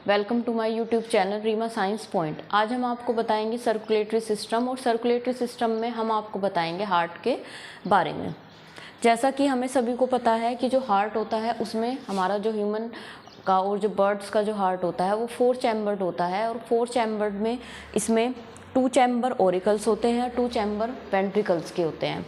Welcome to my YouTube channel Reema science point. आज हम आपको बताएंगे सर्कुलेटरी सिस्टम, और सर्कुलेटरी सिस्टम में हम आपको बताएंगे हार्ट के बारे में। जैसा कि हमें सभी को पता है कि जो हार्ट होता है उसमें हमारा जो ह्यूमन का और जो बर्ड्स का जो हार्ट होता है वो 4 चैम्बर्ड होता है, और 4 चैम्बर्ड में इसमें 2 चैम्बर ओरिकल्स होते हैं, 2 चैम्बर वेंट्रिकल्स के होते हैं।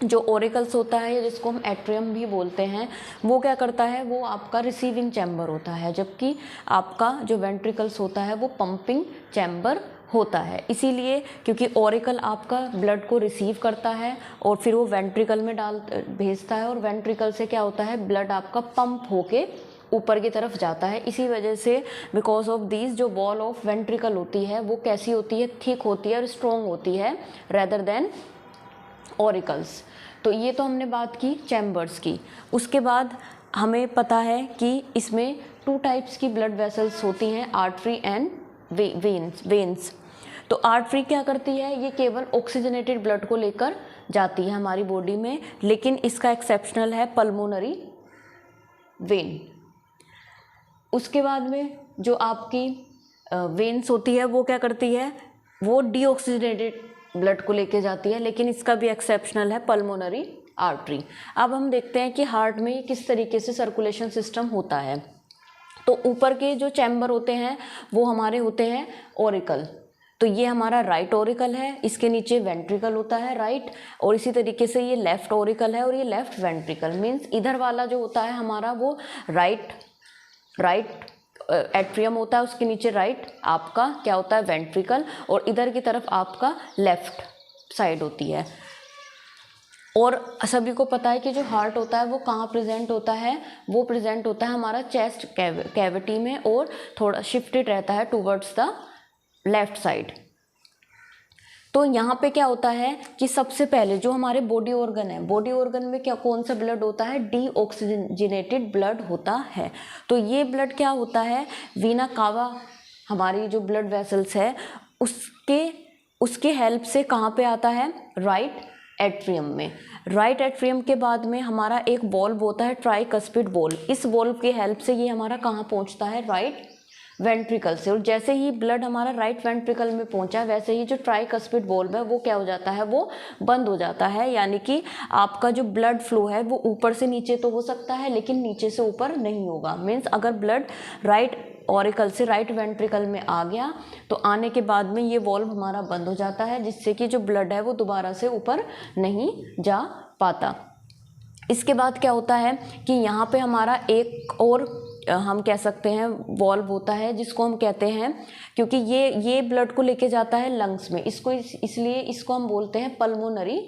जो ओरिकल्स होता है जिसको हम एट्रियम भी बोलते हैं, वो क्या करता है, वो आपका रिसीविंग चैम्बर होता है, जबकि आपका जो वेंट्रिकल्स होता है वो पंपिंग चैम्बर होता है। इसीलिए क्योंकि ओरिकल आपका ब्लड को रिसीव करता है और फिर वो वेंट्रिकल में भेजता है, और वेंट्रिकल से क्या होता है, ब्लड आपका पंप होके ऊपर की तरफ जाता है। इसी वजह से बिकॉज ऑफ दिस जो वॉल ऑफ वेंट्रिकल होती है वो कैसी होती है, थिक होती है और स्ट्रॉन्ग होती है रेदर देन ओरिकल्स। तो ये तो हमने बात की चैम्बर्स की। उसके बाद हमें पता है कि इसमें 2 टाइप्स की ब्लड वेसल्स होती हैं, आर्टरी एंड वेन्स। तो आर्टरी क्या करती है, ये केवल ऑक्सीजनेटेड ब्लड को लेकर जाती है हमारी बॉडी में, लेकिन इसका एक्सेप्शनल है पल्मोनरी वेन। उसके बाद में जो आपकी वेन्स होती है वो क्या करती है, वो डीऑक्सीजनेटेड ब्लड को लेके जाती है, लेकिन इसका भी एक्सेप्शनल है पल्मोनरी आर्टरी। अब हम देखते हैं कि हार्ट में किस तरीके से सर्कुलेशन सिस्टम होता है। तो ऊपर के जो चैम्बर होते हैं वो हमारे होते हैं ओरिकल। तो ये हमारा राइट ओरिकल है, इसके नीचे वेंट्रिकल होता है राइट, और इसी तरीके से ये लेफ्ट ओरिकल है और ये लेफ्ट वेंट्रिकल। मीन्स इधर वाला जो होता है हमारा वो राइट एट्रियम होता है, उसके नीचे राइट आपका क्या होता है, वेंट्रिकल, और इधर की तरफ आपका लेफ्ट साइड होती है। और सभी को पता है कि जो हार्ट होता है वो कहाँ प्रेजेंट होता है, वो प्रेजेंट होता है हमारा चेस्ट कैविटी में, और थोड़ा शिफ्टेड रहता है टूवर्ड्स द लेफ्ट साइड। तो यहाँ पे क्या होता है कि सबसे पहले जो हमारे बॉडी ऑर्गन है, बॉडी ऑर्गन में क्या कौन सा ब्लड होता है, डीऑक्सीजनेटेड ब्लड होता है। तो ये ब्लड क्या होता है, वीना कावा हमारी जो ब्लड वेसल्स है उसके हेल्प से कहाँ पे आता है, राइट एट्रियम में। राइट एट्रियम के बाद में हमारा एक वॉल्व होता है, ट्राइकस्पिड वॉल्व। इस वॉल्व की हेल्प से ये हमारा कहाँ पहुँचता है, राइट वेंट्रिकल से। और जैसे ही ब्लड हमारा राइट वेंट्रिकल में पहुंचा, वैसे ही जो ट्राइकस्पिड वॉल्व है वो क्या हो जाता है, वो बंद हो जाता है। यानी कि आपका जो ब्लड फ्लो है वो ऊपर से नीचे तो हो सकता है, लेकिन नीचे से ऊपर नहीं होगा। मीन्स अगर ब्लड राइट ऑरिकल से राइट वेंट्रिकल में आ गया तो आने के बाद में ये वॉल्व हमारा बंद हो जाता है, जिससे कि जो ब्लड है वो दोबारा से ऊपर नहीं जा पाता। इसके बाद क्या होता है कि यहाँ पे हमारा एक और हम कह सकते हैं वॉल्व होता है, जिसको हम कहते हैं, क्योंकि ये ब्लड को लेके जाता है लंग्स में, इसलिए इसको हम बोलते हैं पल्मोनरी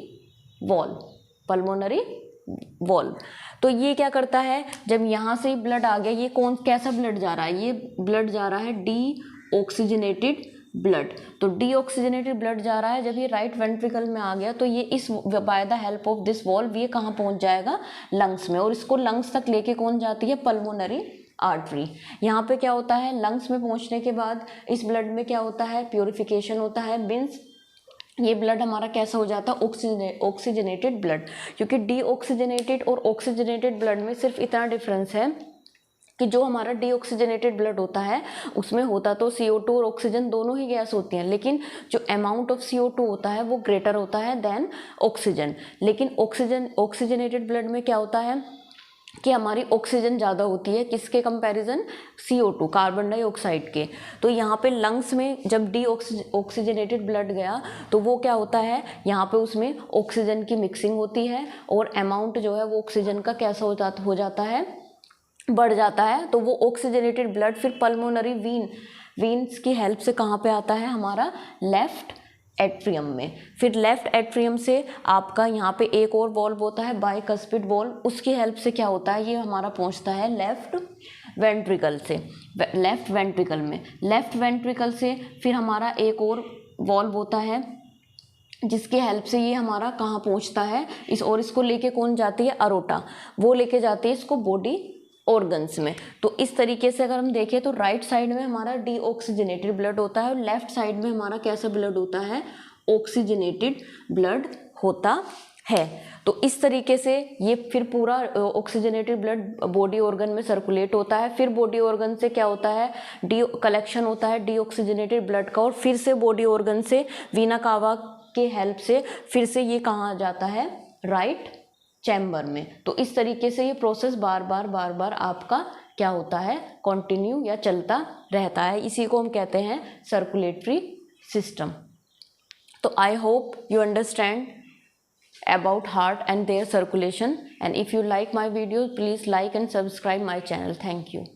वॉल्व। तो ये क्या करता है, जब यहाँ से ब्लड आ गया, ये कैसा ब्लड जा रहा है, ये ब्लड जा रहा है डीऑक्सीजनेटेड ब्लड। तो डीऑक्सीजनेटेड ब्लड जा रहा है, जब ये राइट वेंट्रिकल में आ गया तो ये इस by the help of this valve ये कहाँ पहुँच जाएगा, लंग्स में, और इसको लंग्स तक लेके कौन जाती है, पल्मोनरी आर्टरी। यहाँ पे क्या होता है, लंग्स में पहुँचने के बाद इस ब्लड में क्या होता है, प्योरिफिकेशन होता है। मीन्स ये ब्लड हमारा कैसा हो जाता है, ऑक्सीजनेटेड ब्लड। क्योंकि डीऑक्सीजनेटेड और ऑक्सीजनेटेड ब्लड में सिर्फ इतना डिफरेंस है कि जो हमारा डीऑक्सीजनेटेड ब्लड होता है उसमें होता तो CO2 और ऑक्सीजन दोनों ही गैस होती हैं, लेकिन जो अमाउंट ऑफ CO2 होता है वो ग्रेटर होता है देन ऑक्सीजन। लेकिन ऑक्सीजनेटेड ब्लड में क्या होता है कि हमारी ऑक्सीजन ज़्यादा होती है, किसके कंपैरिजन, CO2 कार्बन डाइऑक्साइड के। तो यहाँ पे लंग्स में जब ऑक्सीजनेटेड ब्लड गया तो वो क्या होता है, यहाँ पे उसमें ऑक्सीजन की मिक्सिंग होती है, और अमाउंट जो है वो ऑक्सीजन का कैसा हो जाता है, बढ़ जाता है। तो वो ऑक्सीजनेटेड ब्लड फिर पल्मोनरी वीन्स की हेल्प से कहाँ पे आता है, हमारा लेफ्ट एट्रियम में। फिर लेफ्ट एट्रियम से आपका यहाँ पे एक और वॉल्व होता है, बाइकस्पिड वॉल्व, उसकी हेल्प से क्या होता है, ये हमारा पहुँचता है लेफ्ट वेंट्रिकल में। लेफ्ट वेंट्रिकल से फिर हमारा एक और वॉल्व होता है, जिसके हेल्प से ये हमारा कहाँ पहुँचता है, इसको लेके कौन जाती है, अरोटा, वो लेके जाती है इसको बॉडी ऑर्गन्स में। तो इस तरीके से अगर हम देखें तो राइट साइड में हमारा डीऑक्सीजनेटेड ब्लड होता है, और लेफ्ट साइड में हमारा कैसा ब्लड होता है, ऑक्सीजनेटेड ब्लड होता है। तो इस तरीके से ये फिर पूरा ऑक्सीजनेटेड ब्लड बॉडी ऑर्गन में सर्कुलेट होता है। फिर बॉडी ऑर्गन से क्या होता है, कलेक्शन होता है डीऑक्सीजनेटेड ब्लड का, और फिर से बॉडी ऑर्गन से वीना कावा के हेल्प से फिर से ये कहाँ जाता है, राइट चैम्बर में। तो इस तरीके से ये प्रोसेस बार बार आपका क्या होता है, कंटिन्यू या चलता रहता है। इसी को हम कहते हैं सर्कुलेटरी सिस्टम। तो I hope you understand about heart and their circulation, and if you like my videos, please like and subscribe my channel. Thank you.